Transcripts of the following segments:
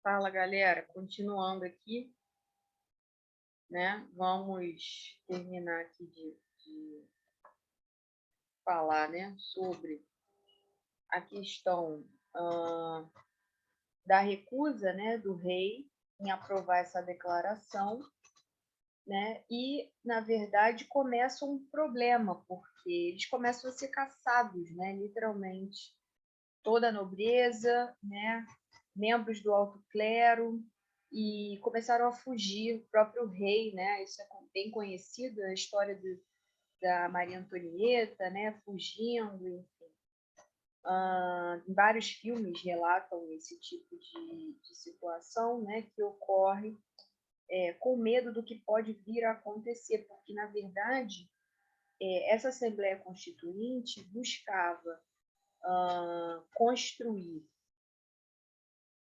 Fala, galera. Continuando aqui, né? Vamos terminar aqui de falar, né, sobre a questão da recusa, né, do rei em aprovar essa declaração, né? E, na verdade, começa um problema, porque eles começam a ser caçados, né? Literalmente. Toda a nobreza, né? Membros do alto clero, e começaram a fugir. O próprio rei, né? Isso é bem conhecido, a história da Maria Antonieta, né? Fugindo, enfim. Vários filmes relatam esse tipo de situação, né? Que ocorre com medo do que pode vir a acontecer, porque, na verdade, essa Assembleia Constituinte buscava construir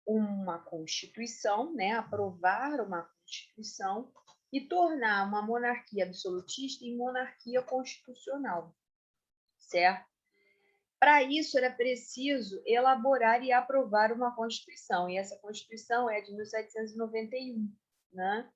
uma Constituição, né, aprovar uma Constituição e tornar uma monarquia absolutista em monarquia constitucional, certo? Para isso era preciso elaborar e aprovar uma Constituição, e essa Constituição é de 1791, né?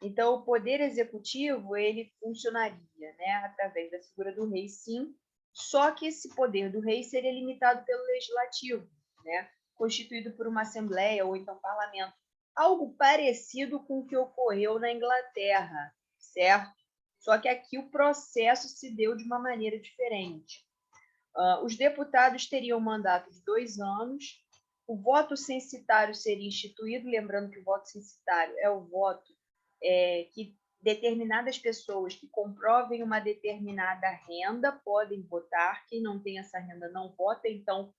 Então o poder executivo ele funcionaria, né, através da figura do rei, sim, só que esse poder do rei seria limitado pelo legislativo, né, constituído por uma assembleia ou então parlamento, algo parecido com o que ocorreu na Inglaterra, certo? Só que aqui o processo se deu de uma maneira diferente. Os deputados teriam um mandato de 2 anos, o voto censitário seria instituído, lembrando que o voto censitário é o voto que determinadas pessoas que comprovem uma determinada renda podem votar, quem não tem essa renda não vota, então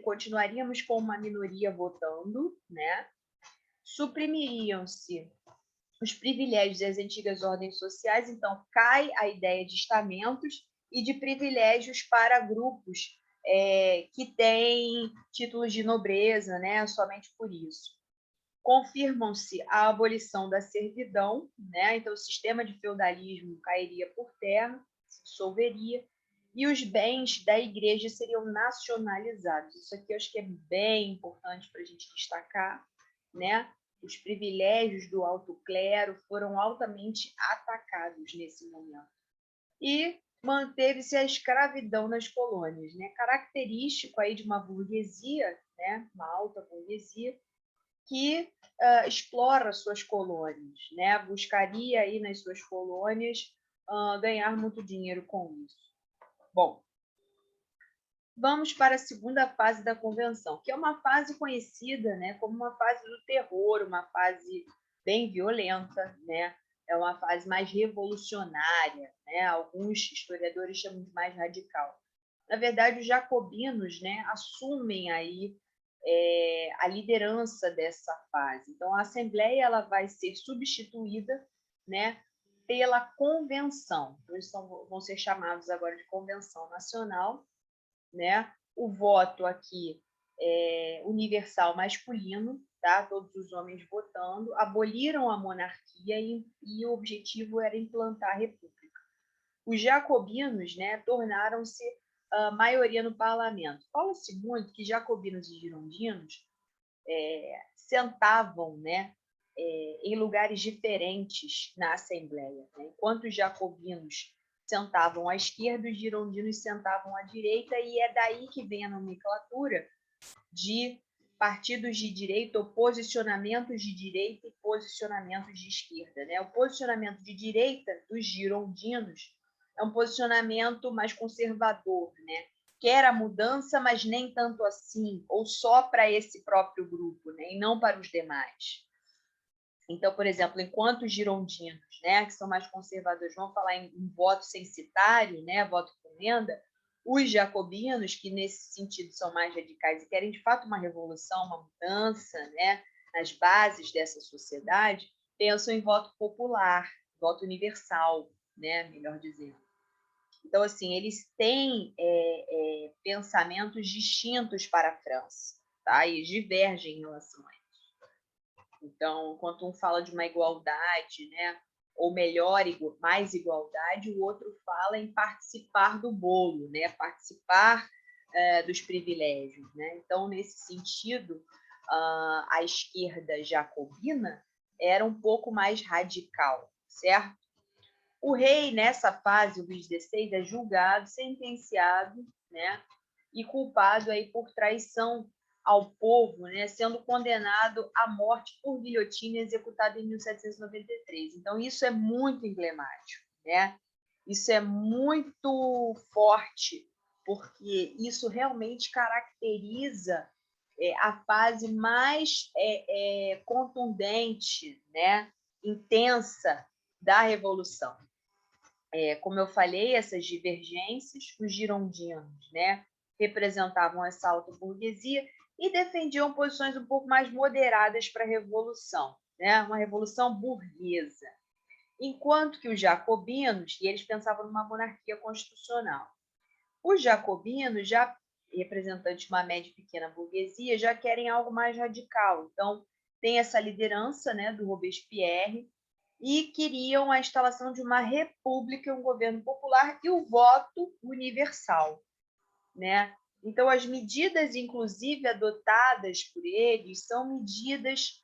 continuaríamos com uma minoria votando, né? Suprimiriam-se os privilégios das antigas ordens sociais, então cai a ideia de estamentos e de privilégios para grupos que têm títulos de nobreza, né, somente por isso. Confirmam-se a abolição da servidão, né, então o sistema de feudalismo cairia por terra, se dissolveria, e os bens da igreja seriam nacionalizados. Isso aqui eu acho que é bem importante para a gente destacar, né? Os privilégios do alto clero foram altamente atacados nesse momento. E manteve-se a escravidão nas colônias, né? Característico aí de uma burguesia, né? Uma alta burguesia, que explora suas colônias, né? Buscaria aí nas suas colônias ganhar muito dinheiro com isso. Bom, vamos para a segunda fase da convenção, que é uma fase conhecida, né, como uma fase do terror, uma fase bem violenta, né? É uma fase mais revolucionária, né? Alguns historiadores chamam de mais radical. Na verdade, os jacobinos, né, assumem aí a liderança dessa fase. Então, a Assembleia ela vai ser substituída, né, pela Convenção. Então, eles vão ser chamados agora de Convenção Nacional, né? O voto aqui é universal masculino, tá? Todos os homens votando, aboliram a monarquia e o objetivo era implantar a república. Os jacobinos, né, tornaram-se a maioria no parlamento. Fala-se muito que jacobinos e girondinos sentavam, né, em lugares diferentes na Assembleia, né? Enquanto os jacobinos sentavam à esquerda, os girondinos sentavam à direita, e é daí que vem a nomenclatura de partidos de direita ou posicionamentos de direita e posicionamentos de esquerda, né? O posicionamento de direita dos girondinos é um posicionamento mais conservador, né? Quer a mudança, mas nem tanto assim, ou só para esse próprio grupo, né? E não para os demais. Então, por exemplo, enquanto os girondinos, né, que são mais conservadores, vão falar em voto censitário, né, voto por renda, os jacobinos, que nesse sentido são mais radicais e querem de fato uma revolução, uma mudança, né, nas bases dessa sociedade, pensam em voto popular, voto universal, né, melhor dizendo. Então, assim, eles têm pensamentos distintos para a França, tá? E divergem em relação a isso. Então, enquanto um fala de uma igualdade, né, ou melhor, mais igualdade, o outro fala em participar do bolo, né, participar dos privilégios, né? Então, nesse sentido, a esquerda jacobina era um pouco mais radical, certo? O rei, nessa fase, o Luís XVI, é julgado, sentenciado, né, e culpado aí por traição ao povo, né, sendo condenado à morte por guilhotina executado em 1793. Então, isso é muito emblemático, né? Isso é muito forte, porque isso realmente caracteriza a fase mais contundente, né, intensa da Revolução. Como eu falei, essas divergências, os girondinos, né, representavam essa alta burguesia e defendiam posições um pouco mais moderadas para a Revolução, né, uma revolução burguesa. Enquanto que os jacobinos, e eles pensavam numa monarquia constitucional. Os jacobinos, já representantes de uma média e pequena burguesia, já querem algo mais radical. Então, tem essa liderança, né, do Robespierre, e queriam a instalação de uma república, um governo popular e o voto universal, né? Então, as medidas, inclusive, adotadas por eles são medidas,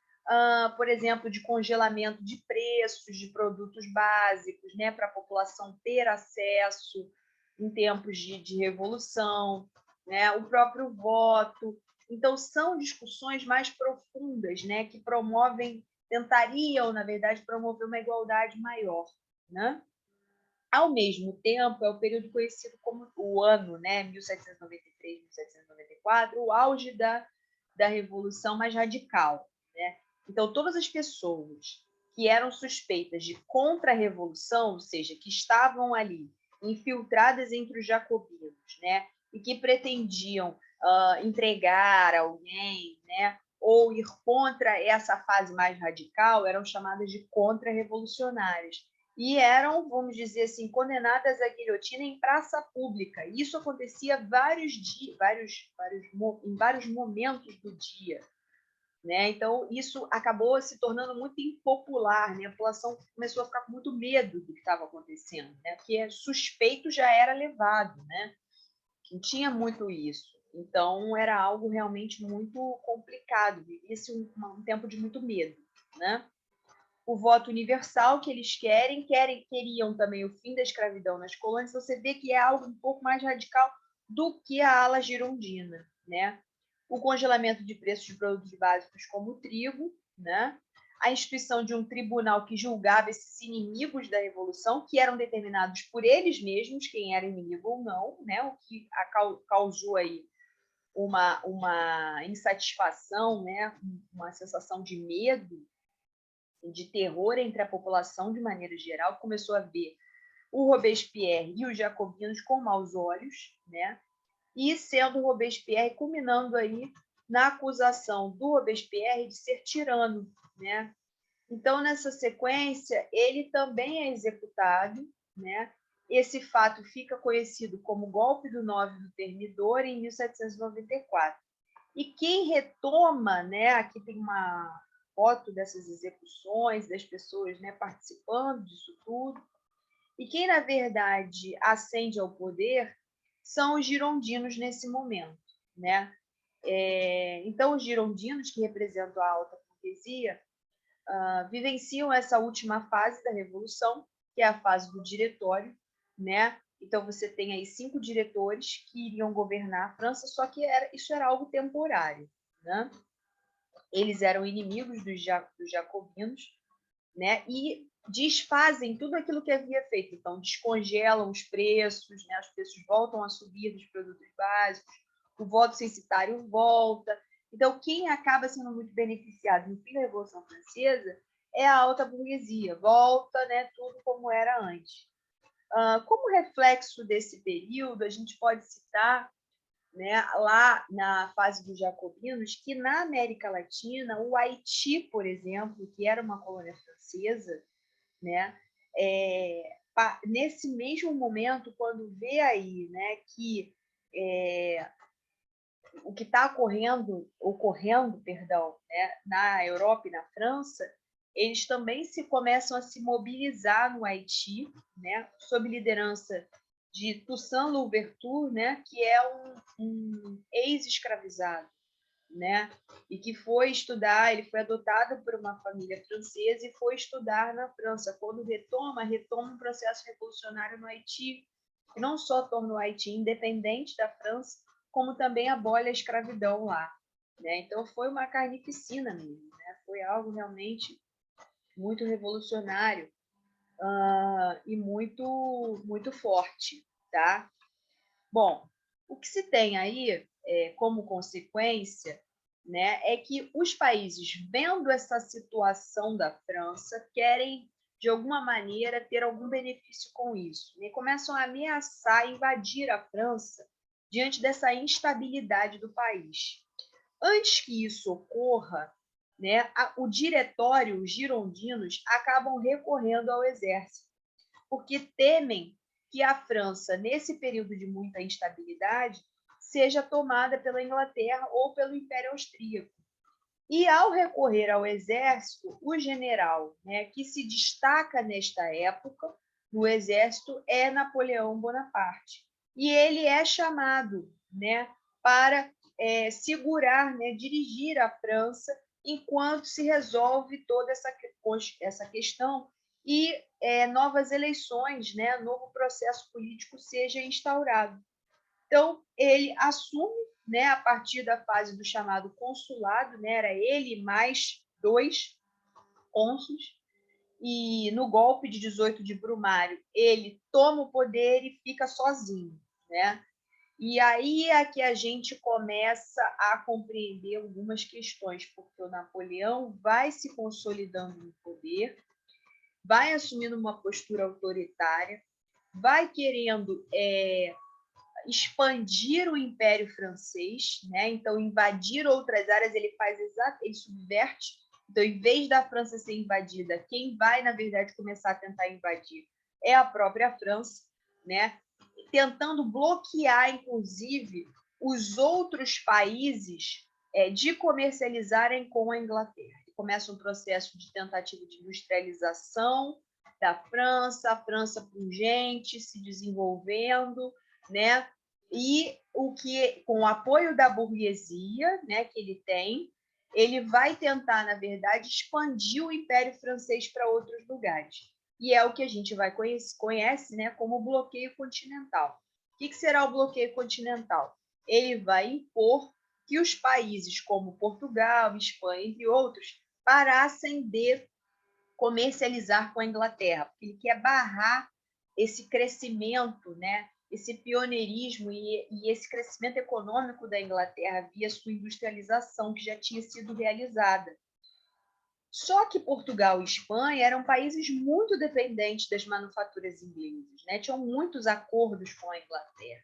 por exemplo, de congelamento de preços de produtos básicos, né, para a população ter acesso em tempos de revolução, né, o próprio voto. Então, são discussões mais profundas, né, que tentariam, na verdade, promover uma igualdade maior, né? Ao mesmo tempo, é o período conhecido como o ano, né, 1793, 1794, o auge da Revolução mais radical, né? Então, todas as pessoas que eram suspeitas de contra-revolução, ou seja, que estavam ali infiltradas entre os jacobinos, né, e que pretendiam entregar alguém, né, ou ir contra essa fase mais radical, eram chamadas de contra-revolucionárias e eram, vamos dizer assim, condenadas à guilhotina em praça pública. Isso acontecia em vários momentos do dia, né? Então, isso acabou se tornando muito impopular, né? A população começou a ficar com muito medo do que estava acontecendo, né? Porque suspeito já era levado, né? Não tinha muito isso. Então, era algo realmente muito complicado, vivia-se um tempo de muito medo, né? O voto universal que eles queriam também o fim da escravidão nas colônias. Você vê que é algo um pouco mais radical do que a ala girondina, né? O congelamento de preços de produtos básicos como o trigo, né? A instituição de um tribunal que julgava esses inimigos da revolução, que eram determinados por eles mesmos, quem era inimigo ou não, né? O que causou aí uma insatisfação, né? Uma sensação de medo, de terror entre a população de maneira geral, começou a ver o Robespierre e os jacobinos com maus olhos, né? E sendo o Robespierre culminando aí na acusação do Robespierre de ser tirano, né? Então, nessa sequência, ele também é executado, né? Esse fato fica conhecido como golpe do 9 do Termidor em 1794. E quem retoma, né? Aqui tem uma foto dessas execuções, das pessoas, né, participando disso tudo. E quem, na verdade, ascende ao poder são os girondinos nesse momento, né? Então, os girondinos, que representam a alta burguesia, vivenciam essa última fase da Revolução, que é a fase do diretório, né? Então, você tem aí 5 diretores que iriam governar a França, só que isso era algo temporário, né? Eles eram inimigos dos jacobinos, né? E desfazem tudo aquilo que havia feito. Então, descongelam os preços, né? Os preços voltam a subir dos produtos básicos, o voto censitário volta. Então, quem acaba sendo muito beneficiado no fim da Revolução Francesa é a alta burguesia, volta, né, tudo como era antes. Como reflexo desse período, a gente pode citar, né, lá na fase dos jacobinos, que na América Latina, o Haiti, por exemplo, que era uma colônia francesa, né, nesse mesmo momento, quando vê aí, né, que o que está ocorrendo, perdão, né, na Europa e na França, eles também começam a se mobilizar no Haiti, né, sob liderança de Toussaint Louverture, né, que é um ex-escravizado. né? E que foi estudar, ele foi adotado por uma família francesa e foi estudar na França. Quando retoma um processo revolucionário no Haiti, que não só torna o Haiti independente da França, como também abole a escravidão lá, né? Então foi uma carnificina mesmo, né? Foi algo realmente muito revolucionário e muito forte, tá? Bom, o que se tem aí como consequência, né, é que os países, vendo essa situação da França, querem, de alguma maneira, ter algum benefício com isso, né? Começam a ameaçar invadir a França diante dessa instabilidade do país. Antes que isso ocorra, né, o diretório, os girondinos, acabam recorrendo ao exército, porque temem que a França, nesse período de muita instabilidade, seja tomada pela Inglaterra ou pelo Império Austríaco. E, ao recorrer ao exército, o general, né, que se destaca nesta época no exército é Napoleão Bonaparte. E ele é chamado, né, para segurar, né, dirigir a França enquanto se resolve toda essa questão e novas eleições, né, novo processo político seja instaurado. Então, ele assume, né, a partir da fase do chamado consulado, né, era ele mais 2 cônsules, e no golpe de 18 de Brumário, ele toma o poder e fica sozinho, né? E aí é que a gente começa a compreender algumas questões, porque o Napoleão vai se consolidando no poder, vai assumindo uma postura autoritária, vai querendo expandir o Império Francês, né? Então invadir outras áreas, ele subverte. Então, em vez da França ser invadida, quem vai, na verdade, começar a tentar invadir é a própria França, né? Tentando bloquear, inclusive, os outros países de comercializarem com a Inglaterra. Começa um processo de tentativa de industrialização da França, a França pungente, se desenvolvendo, né? E o que, com o apoio da burguesia, né, que ele tem, ele vai tentar, na verdade, expandir o Império Francês para outros lugares. E é o que a gente conhece, né, como bloqueio continental. O que será o bloqueio continental? Ele vai impor que os países como Portugal, Espanha, entre outros, parassem de comercializar com a Inglaterra, porque ele quer barrar esse crescimento, né, esse pioneirismo e esse crescimento econômico da Inglaterra via sua industrialização que já tinha sido realizada. Só que Portugal e Espanha eram países muito dependentes das manufaturas inglesas, né? Tinham muitos acordos com a Inglaterra.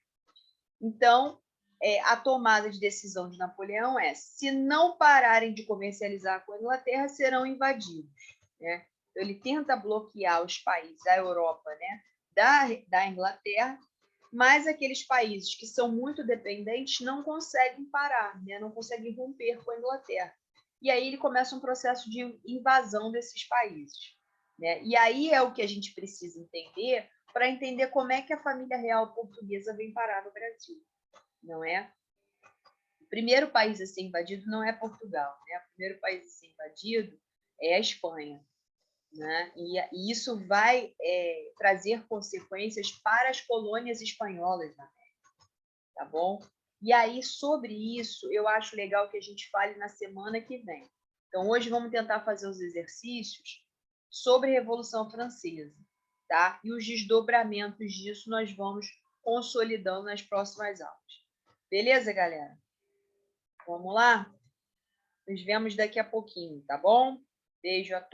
Então, a tomada de decisão de Napoleão é: se não pararem de comercializar com a Inglaterra, serão invadidos, né? Então, ele tenta bloquear os países da Europa, né, da Inglaterra, mas aqueles países que são muito dependentes não conseguem parar, né? Não conseguem romper com a Inglaterra. E aí ele começa um processo de invasão desses países, né? E aí é o que a gente precisa entender para entender como é que a família real portuguesa vem parar no Brasil, não é? O primeiro país a ser invadido não é Portugal, né? O primeiro país a ser invadido é a Espanha, né? E isso vai trazer consequências para as colônias espanholas na América, tá bom? E aí, sobre isso, eu acho legal que a gente fale na semana que vem. Então, hoje vamos tentar fazer os exercícios sobre a Revolução Francesa, tá? E os desdobramentos disso nós vamos consolidando nas próximas aulas. Beleza, galera? Vamos lá? Nos vemos daqui a pouquinho, tá bom? Beijo a todos.